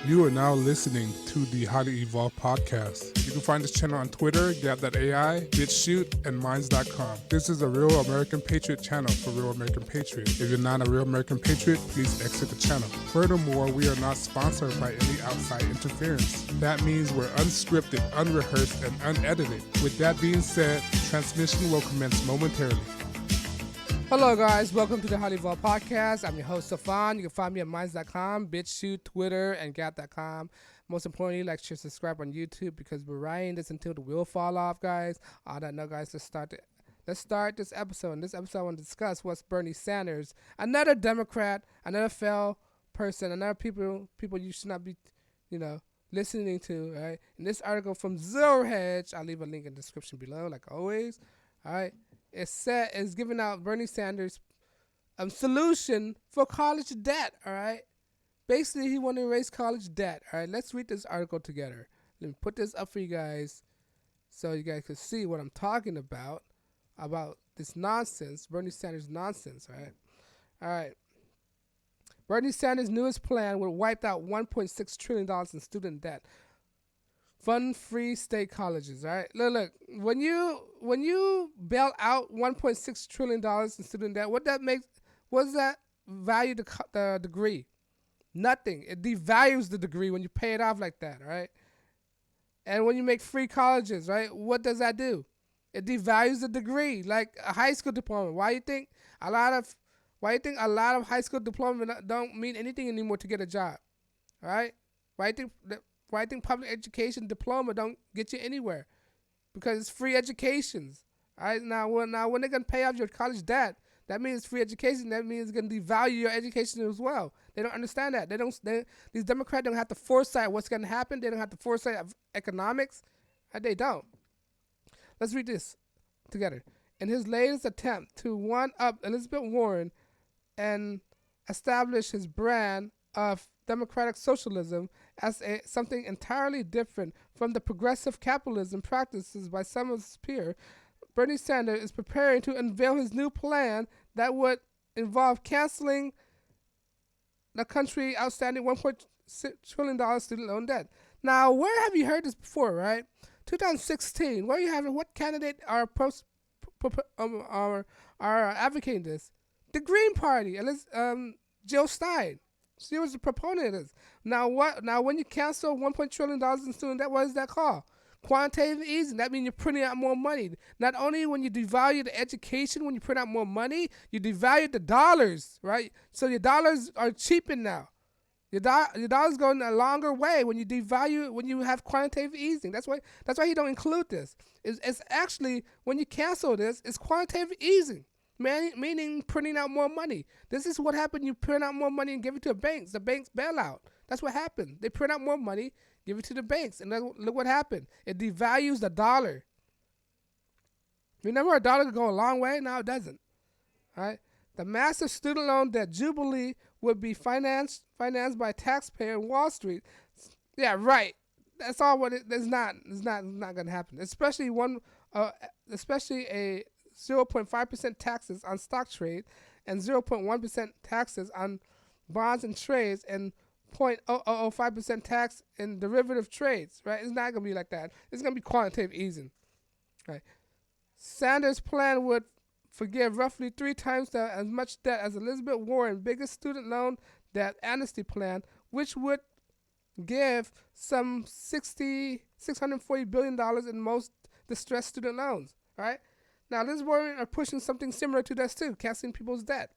You are now listening to the Highly Evolved Podcast. You can find this channel on Twitter, Gab.ai, BitChute, and Minds.com. This is a Real American Patriot channel for Real American Patriots. If you're not a Real American Patriot, please exit the channel. Furthermore, we are not sponsored by any outside interference. That means we're unscripted, unrehearsed, and unedited. With that being said, transmission will commence momentarily. Hello guys, welcome to the HighlyEvolvedPodcast. Podcast. I'm your host, Stefan. You can find me at Minds.com, BitChute, Twitter, and Gab.com. Most importantly, like, share, subscribe on YouTube because we're riding this until the wheel fall off, guys. All that know, guys, let's start this episode. In this episode, I want to discuss what's Bernie Sanders, another Democrat, another failed person, another people you should not be, listening to, right? In this article from Zero Hedge, I'll leave a link in the description below, like always, all right? It's giving out Bernie Sanders' solution for college debt, all right? Basically, he wanted to raise college debt, all right? Let's read this article together. Let me put this up for you guys so you guys can see what I'm talking about this nonsense, Bernie Sanders' nonsense, all right? All right. Bernie Sanders' newest plan would wipe out $1.6 trillion in student debt. Fund free state colleges, all right? Look, when you bail out $1.6 trillion in student debt, what does that value the degree? Nothing. It devalues the degree when you pay it off like that, all right? And when you make free colleges, right, what does that do? It devalues the degree, like a high school diploma. Why you think a lot of high school diplomas don't mean anything anymore to get a job, all right? Why I think public education diploma don't get you anywhere? Because it's free educations. All right, now when they're gonna pay off your college debt, that means free education. That means it's gonna devalue your education as well. They don't understand that. These Democrats don't have the foresight of what's gonna happen. They don't have the foresight of economics. They don't. Let's read this together. In his latest attempt to one-up Elizabeth Warren and establish his brand of democratic socialism as something entirely different from the progressive capitalism practices by some of his peers, Bernie Sanders is preparing to unveil his new plan that would involve canceling the country's outstanding $1.6 trillion student loan debt. Now, where have you heard this before, right? 2016, where you have what candidate are advocating this? The Green Party, Jill Stein. She was the proponent of this. Now when you cancel $1 trillion in student debt, what is that called? Quantitative easing. That means you're printing out more money. Not only when you devalue the education, when you print out more money, you devalue the dollars, right? So your dollars are cheapened now. Your dollars going a longer way when you have quantitative easing. That's why you don't include this. It's actually, when you cancel this, it's quantitative easing. Meaning printing out more money. This is what happened. You print out more money and give it to the banks. The banks bail out. That's what happened. They print out more money, give it to the banks. And look what happened. It devalues the dollar. Remember, a dollar could go a long way? Now it doesn't. All right? The massive student loan debt jubilee would be financed by taxpayer in Wall Street. Yeah, right. That's all what it's not going to happen. Especially a 0.5% taxes on stock trade and 0.1% taxes on bonds and trades and 0.005% tax in derivative trades, right? It's not going to be like that. It's going to be quantitative easing, right? Sanders' plan would forgive roughly 3 times as much debt as Elizabeth Warren's biggest student loan debt amnesty plan, which would give some $640 billion in most distressed student loans, right? Now, Liz Warren are pushing something similar to this too, canceling people's debt,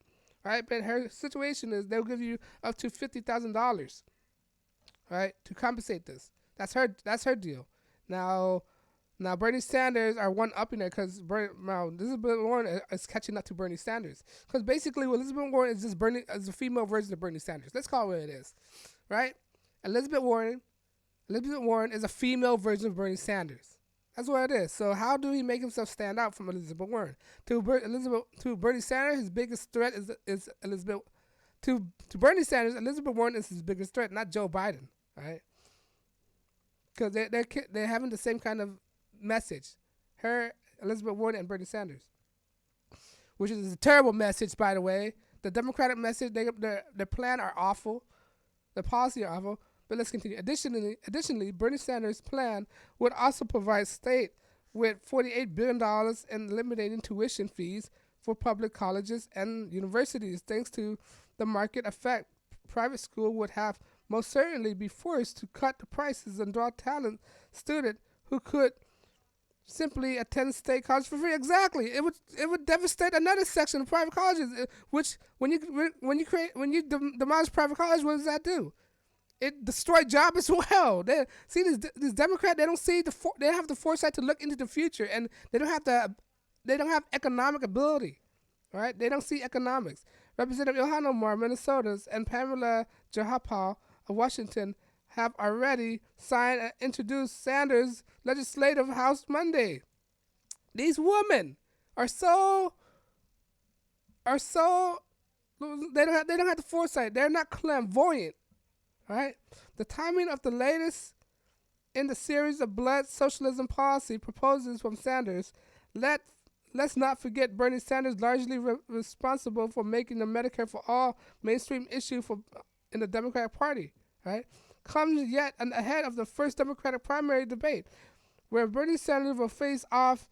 right? But her situation is they'll give you up to $50,000, right, to compensate this. That's her deal. Now Bernie Sanders are one-upping it because Elizabeth Warren is catching up to Bernie Sanders. Because basically, Elizabeth Warren is just a female version of Bernie Sanders. Let's call it what it is, right? Elizabeth Warren is a female version of Bernie Sanders. That's what it is. So how do he make himself stand out from Elizabeth Warren? To Bernie Sanders, his biggest threat is Elizabeth. To Bernie Sanders, Elizabeth Warren is his biggest threat, not Joe Biden. All right, because they're having the same kind of message. Elizabeth Warren and Bernie Sanders, which is a terrible message, by the way. The Democratic message, their plan are awful. The policy are awful. But let's continue. Additionally, Bernie Sanders' plan would also provide state with $48 billion in eliminating tuition fees for public colleges and universities. Thanks to the market effect, private school would have most certainly be forced to cut the prices and draw talent student who could simply attend state college for free. Exactly, it would devastate another section of private colleges. Which when you demolish private college, what does that do? It destroyed jobs as well. They see these Democrats. They don't see they have the foresight to look into the future, and they don't have economic ability, right? They don't see economics. Representative Ilhan Omar, Minnesota, and Pamela Jayapal of Washington have already signed and introduced Sanders' legislative House Monday. These women are so they don't have the foresight. They're not clairvoyant. Right? The timing of the latest in the series of blood socialism policy proposals from Sanders. Let's not forget Bernie Sanders largely responsible for making the Medicare for All mainstream issue in the Democratic Party. Right? Comes yet ahead of the first Democratic primary debate, where Bernie Sanders will face off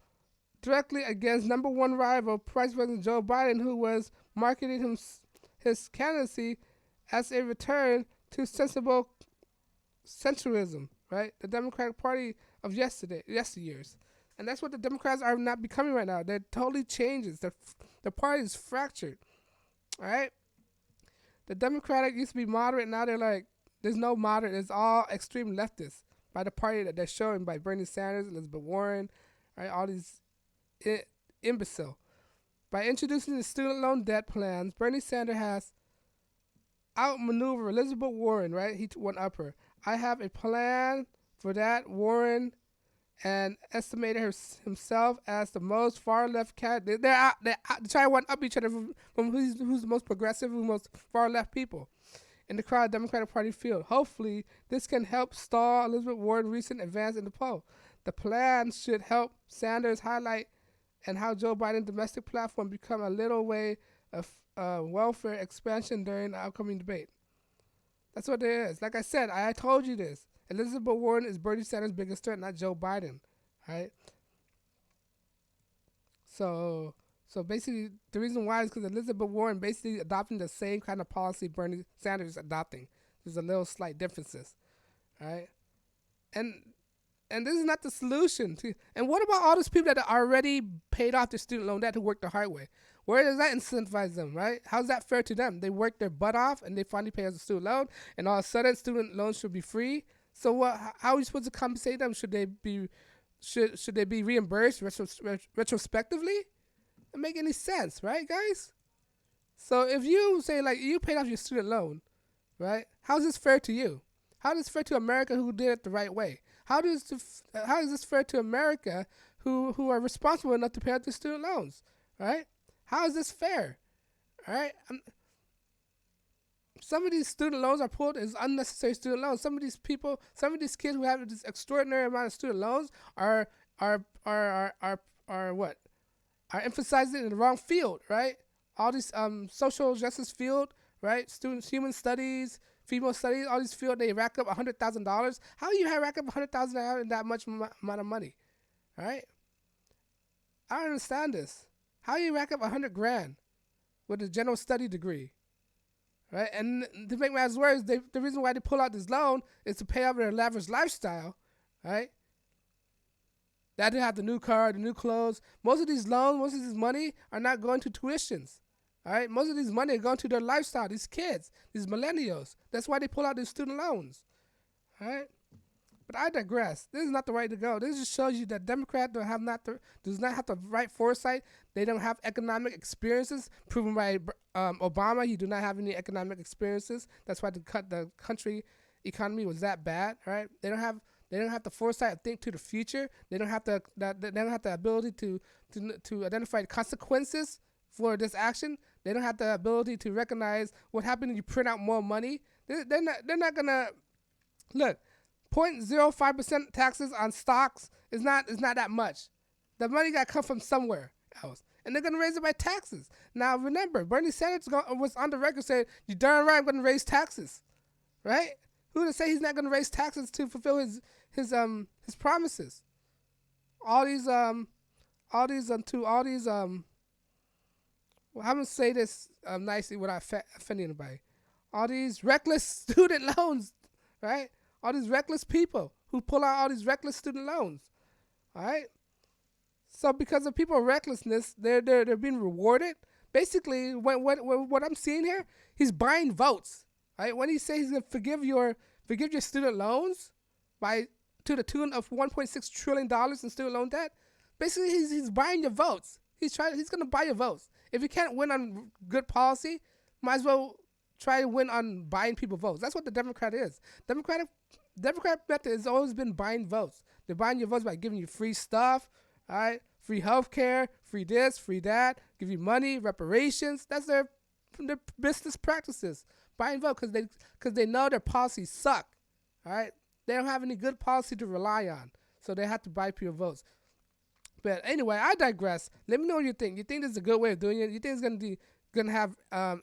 directly against number one rival, President Joe Biden, who was marketing his candidacy as a return to sensible centrism, right? The Democratic Party of yesteryears. And that's what the Democrats are not becoming right now. They're totally changes. The party is fractured, all right? The Democratic used to be moderate. Now they're like, there's no moderate. It's all extreme leftists by the party that they're showing by Bernie Sanders, Elizabeth Warren, right? All these imbecile. By introducing the student loan debt plans, Bernie Sanders has outmaneuver Elizabeth Warren, right? He one upper. I have a plan for that. Warren and estimated himself as the most far left candidate. They try to one up each other from who's the most progressive, who's the most far left people in the crowded Democratic Party field. Hopefully, this can help stall Elizabeth Warren's recent advance in the poll. The plan should help Sanders highlight and how Joe Biden's domestic platform become a little way of welfare expansion during the upcoming debate. That's what it is. Like I said, I told you this. Elizabeth Warren is Bernie Sanders' biggest threat, not Joe Biden. Right? So basically, the reason why is because Elizabeth Warren basically adopting the same kind of policy Bernie Sanders is adopting. There's a little slight differences. Right? And this is not the solution. And what about all those people that are already paid off their student loan debt who worked the hard way? Where does that incentivize them, right? How's that fair to them? They work their butt off and they finally pay us a student loan, and all of a sudden student loans should be free. So what? How are we supposed to compensate them? Should they be reimbursed retrospectively? It doesn't make any sense, right, guys? So if you say like you paid off your student loan, right? How's this fair to you? How is this fair to America who did it the right way? How is this fair to America who are responsible enough to pay off their student loans, right? How is this fair? All right. Some of these student loans are pulled as unnecessary student loans. Some of these kids who have this extraordinary amount of student loans are emphasizing in the wrong field, right? All these social justice field, right? Students, human studies, female studies, all these fields, they rack up $100,000. How do you rack up $100,000 in that much amount of money, all right? I don't understand this. How do you rack up $100,000 with a general study degree, right? And to make matters worse, the reason why they pull out this loan is to pay off their lavish lifestyle, right? That they have the new car, the new clothes. Most of these loans, most of this money are not going to tuitions, all right? Most of these money are going to their lifestyle, these kids, these millennials. That's why they pull out these student loans, all right? But I digress. This is not the way to go. This just shows you that Democrats does not have the right foresight. They don't have economic experiences proven by Obama. He do not have any economic experiences. That's why the country economy was that bad, right? They don't have the foresight to think to the future. They don't have the ability to identify the consequences for this action. They don't have the ability to recognize what happens when you print out more money. They're not gonna look. 0.05% taxes on stocks is not that much. The money got to come from somewhere else, and they're gonna raise it by taxes. Now remember, Bernie Sanders was on the record saying, "You darn right, I'm gonna raise taxes," right? Who to say he's not going to raise taxes to fulfill his promises? All these well, I'm gonna say this nicely without offending anybody. All these reckless student loans, right? All these reckless people who pull out all these reckless student loans, all right? So because of people's recklessness, they're being rewarded. Basically, what I'm seeing here, he's buying votes, right? When he says he's gonna forgive your student loans to the tune of $1.6 trillion in student loan debt, basically he's buying your votes. He's gonna buy your votes. If you can't win on good policy, might as well try to win on buying people votes. That's what the Democrat is. Democrat method has always been buying votes. They're buying your votes by giving you free stuff, all right? Free healthcare, free this, free that, give you money, reparations. That's their business practices. Buying votes because they know their policies suck, all right? They don't have any good policy to rely on, so they have to buy people votes. But anyway, I digress. Let me know what you think. You think this is a good way of doing it? You think it's gonna have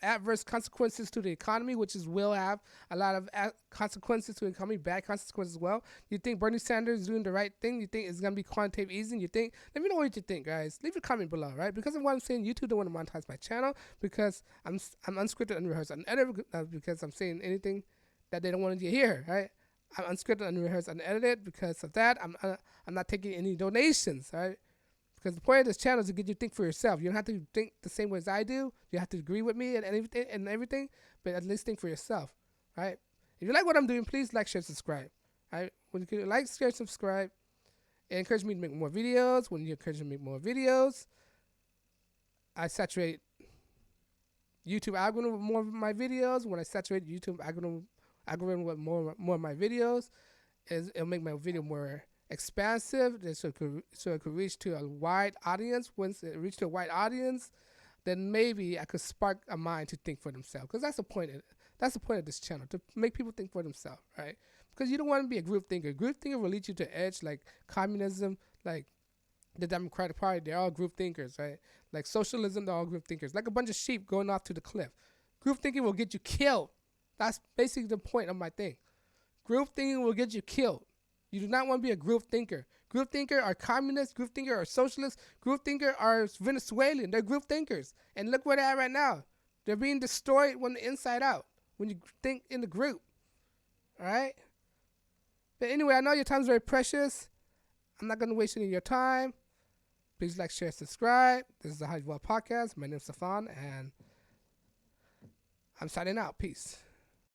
adverse consequences to the economy, will have a lot of consequences to the economy, bad consequences as well? You think Bernie Sanders is doing the right thing? You think it's gonna be quantitative easing? Let me know what you think, guys. Leave a comment below, right? Because of what I'm saying, YouTube don't want to monetize my channel because I'm unscripted, unrehearsed, unedited, because I'm saying anything that they don't want to hear, right? I'm unscripted, unrehearsed, unedited. Because of that, I'm not taking any donations, right? Because the point of this channel is to get you to think for yourself. You don't have to think the same way as I do. You have to agree with me and everything, but at least think for yourself, right? If you like what I'm doing, please like, share, subscribe, right? When you like, share, subscribe, it encourages me to make more videos. When you encourage me to make more videos, I saturate YouTube algorithm with more of my videos. When I saturate YouTube algorithm with more of my videos, it'll make my video more expansive, so it could reach to a wide audience. Once it reaches to a wide audience, then maybe I could spark a mind to think for themselves. Because that's the point of this channel, to make people think for themselves, right? Because you don't want to be a group thinker. Group thinker will lead you to edge, like communism, like the Democratic Party. They're all group thinkers, right? Like socialism, they're all group thinkers. Like a bunch of sheep going off to the cliff. Group thinking will get you killed. That's basically the point of my thing. Group thinking will get you killed. You do not want to be a group thinker. Group thinker are communists. Group thinker are socialists. Group thinker are Venezuelan. They're group thinkers. And look where they're at right now. They're being destroyed from the inside out when you think in the group. All right? But anyway, I know your time is very precious. I'm not going to waste any of your time. Please like, share, subscribe. This is the HighlyEvolvedPodcast. My name is Stefan, and I'm signing out. Peace.